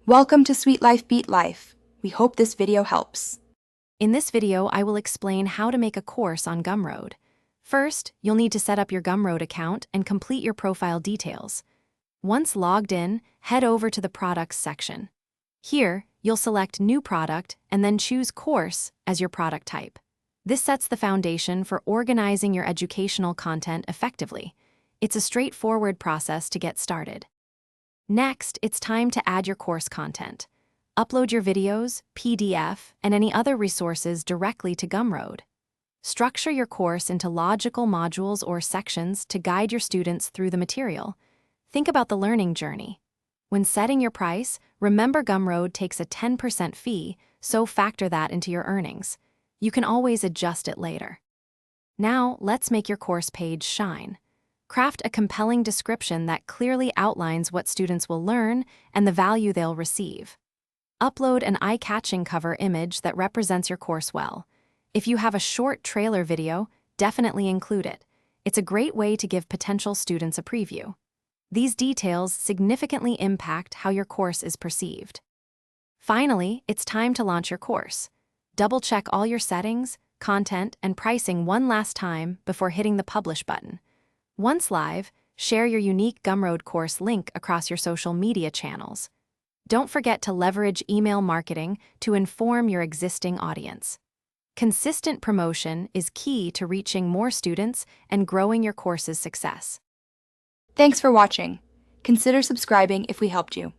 Welcome to Sweet Life Beat Life. We hope this video helps. In this video, I will explain how to make a course on Gumroad. First, you'll need to set up your Gumroad account and complete your profile details. Once logged in, head over to the Products section. Here, you'll select New Product and then choose Course as your product type. This sets the foundation for organizing your educational content effectively. It's a straightforward process to get started. Next, it's time to add your course content. Upload your videos, PDF, and any other resources directly to Gumroad. Structure your course into logical modules or sections to guide your students through the material. Think about the learning journey. When setting your price, remember Gumroad takes a 10% fee, so factor that into your earnings. You can always adjust it later. Now, let's make your course page shine. Craft a compelling description that clearly outlines what students will learn and the value they'll receive. Upload an eye-catching cover image that represents your course well. If you have a short trailer video, definitely include it. It's a great way to give potential students a preview. These details significantly impact how your course is perceived. Finally, it's time to launch your course. Double-check all your settings, content, and pricing one last time before hitting the Publish button. Once live, share your unique Gumroad course link across your social media channels. Don't forget to leverage email marketing to inform your existing audience. Consistent promotion is key to reaching more students and growing your course's success. Thanks for watching. Consider subscribing if we helped you.